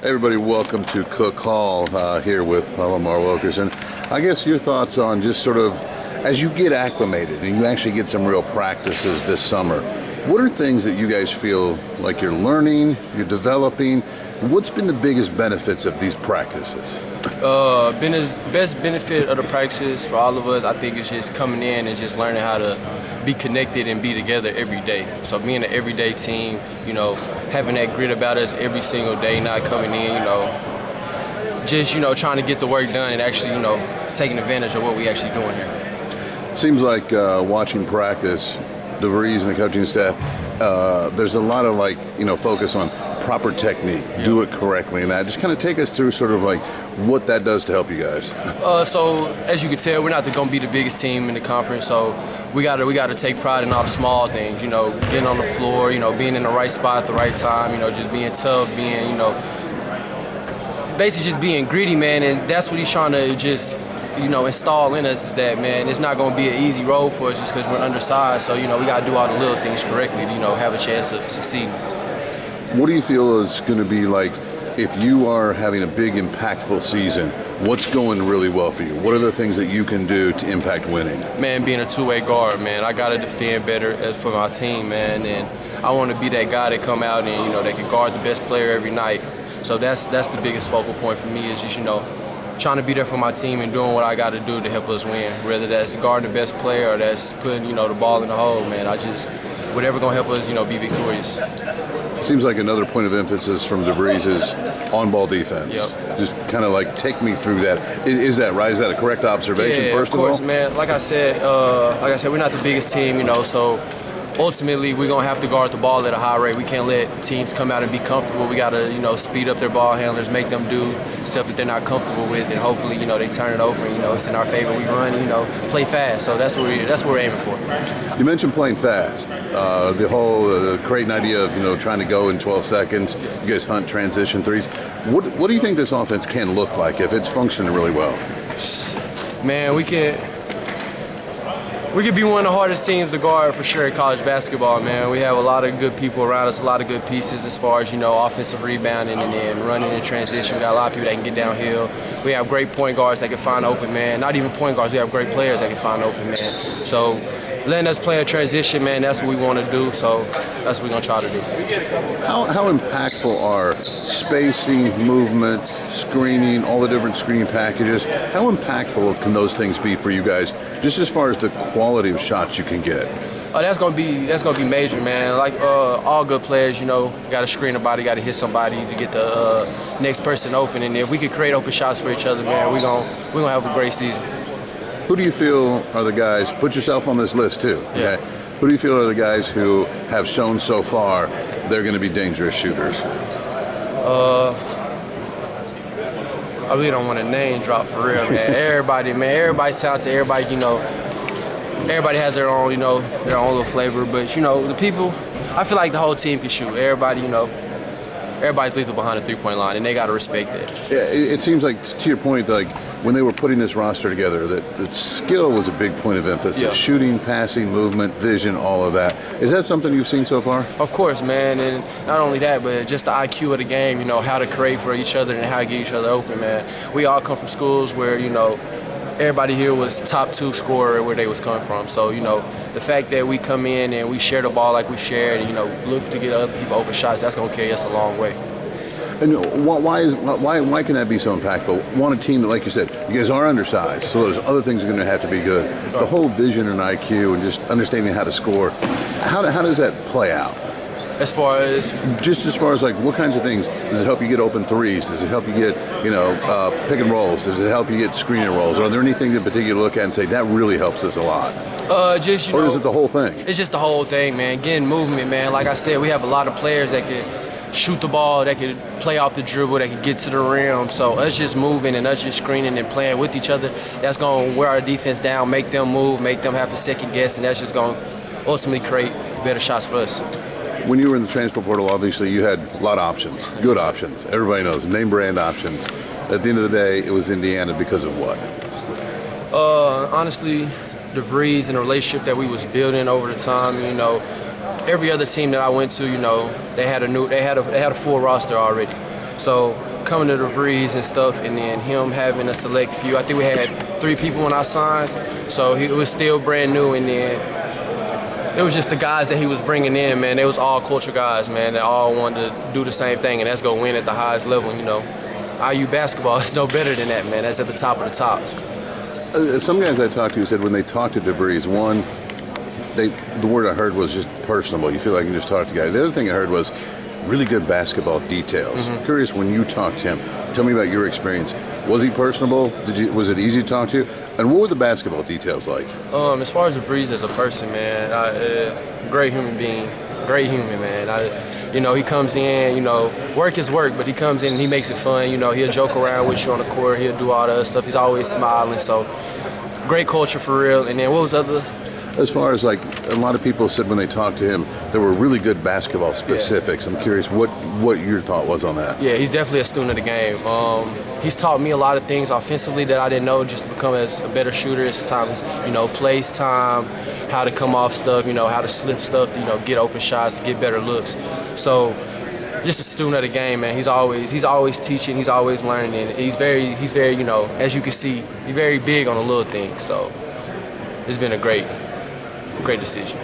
Hey everybody, welcome to Cook Hall here with Lamar Wilkerson. I guess your thoughts on just sort of, as you get acclimated and you actually get some real practices this summer, what are things that you guys feel like you're learning, you're developing? What's been the biggest benefits of these practices? Best benefit of the practices for all of us, I think, is just coming in and just learning how to be connected and be together every day. So being an everyday team, having that grit about us every single day, not coming in, just, trying to get the work done and actually, taking advantage of what we actually doing here. Seems like watching practice, DeVries and the coaching staff, there's a lot of focus on proper technique, do it correctly, and that. Just kind of take us through sort of like what that does to help you guys. So as you can tell, we're not going to be the biggest team in the conference, so we got to take pride in all the small things, getting on the floor, being in the right spot at the right time, just being tough, being, basically just being gritty, man, and that's what he's trying to just install in us, is that, man, it's not going to be an easy road for us just because we're undersized. So, we got to do all the little things correctly to, have a chance of succeeding. What do you feel is going to be like if you are having a big, impactful season? What's going really well for you? What are the things that you can do to impact winning? Man, being a two-way guard, man, I got to defend better for my team, man, and I want to be that guy that come out and, that can guard the best player every night. So that's the biggest focal point for me, is just, trying to be there for my team and doing what I got to do to help us win. Whether that's guarding the best player or that's putting, the ball in the hole, man, whatever gonna help us, be victorious. Seems like another point of emphasis from DeVries is on-ball defense. Yep. Just kind of take me through that. Is that right? Is that a correct observation? Yeah, first of course, all? man. Like I said, we're not the biggest team, so ultimately, we're going to have to guard the ball at a high rate. We can't let teams come out and be comfortable. We got to, speed up their ball handlers, make them do stuff that they're not comfortable with, and hopefully, they turn it over and, it's in our favor. We run, play fast. So that's what we're aiming for. You mentioned playing fast. The whole creating idea of, trying to go in 12 seconds. You guys hunt transition threes. What do you think this offense can look like if it's functioning really well? Man, we could be one of the hardest teams to guard for sure in college basketball, man. We have a lot of good people around us, a lot of good pieces as far as, offensive rebounding and then running in transition. We got a lot of people that can get downhill. We have great point guards that can find open man. Not even point guards, we have great players that can find open man. So letting us play in transition, man, that's what we want to do. So that's what we're going to try to do. How impactful are spacing, movement, screening, all the different screening packages? How impactful can those things be for you guys, just as far as the quality of shots you can get? That's gonna be major, man. Like all good players, got to screen a body, got to hit somebody to get the next person open. And if we can create open shots for each other, man, we're gonna have a great season. Who do you feel are the guys? Put yourself on this list too. Yeah. Okay? Who do you feel are the guys who have shown so far they're going to be dangerous shooters? I really don't want to name drop for real, man. Everybody's talented. Everybody has their own, their own little flavor. But the people, I feel like the whole team can shoot. Everybody's lethal behind the three-point line, and they got to respect it. Yeah, it seems like, to your point, when they were putting this roster together, that skill was a big point of emphasis. Yeah. Shooting, passing, movement, vision, all of that. Is that something you've seen so far? Of course, man, and not only that, but just the IQ of the game, how to create for each other and how to get each other open, man. We all come from schools where, everybody here was top 2 scorer where they was coming from. So, the fact that we come in and we share the ball like we shared and, look to get other people open shots, that's going to carry us a long way. And why can that be so impactful? Want a team that, like you said, you guys are undersized, so those other things are going to have to be good. The whole vision and IQ and just understanding how to score, how does that play out? As far as what kinds of things does it help you get open threes? Does it help you get pick and rolls? Does it help you get screening rolls? Are there anything in particular you look at and say that really helps us a lot? Or is it the whole thing? It's just the whole thing, man. Getting movement, man. Like I said, we have a lot of players that can shoot the ball, that can play off the dribble, that can get to the rim. So us just moving and us just screening and playing with each other, that's going to wear our defense down, make them move, make them have to second guess, and that's just going to ultimately create better shots for us. When you were in the transfer portal, obviously you had a lot of options, good options. Everybody knows, name brand options. At the end of the day, it was Indiana because of what? Honestly, DeVries and the relationship that we was building over the time, every other team that I went to, they had a full roster already. So coming to the Breeze and stuff, and then him having a select few. I think we had 3 people when I signed, so it was still brand new, and then it was just the guys that he was bringing in, man. They was all culture guys, man. They all wanted to do the same thing, and that's go win at the highest level, you know. IU basketball is no better than that, man. That's at the top of the top. Some guys I talked to said when they talked to DeVries, one, the word I heard was just personable. You feel like you can just talk to guys. The other thing I heard was really good basketball details. Mm-hmm. Curious, when you talked to him, tell me about your experience. Was he personable? Was it easy to talk to? And what were the basketball details like? As far as DeVries as a person, man, great human being, great human, man. You know, he comes in, you know, work is work, but he comes in and he makes it fun. You know, he'll joke around with you on the court. He'll do all the other stuff. He's always smiling. So, great culture for real. And then what was the other? As far as like a lot of people said when they talked to him, there were really good basketball specifics. Yeah. I'm curious what your thought was on that. Yeah, he's definitely a student of the game. He's taught me a lot of things offensively that I didn't know, just to become as a better shooter as times, you know, place time, how to come off stuff, you know, how to slip stuff, you know, get open shots, get better looks. So just a student of the game, man. He's always teaching, he's always learning, and he's very, you know, as you can see, he's very big on the little things. So it's been a great decision.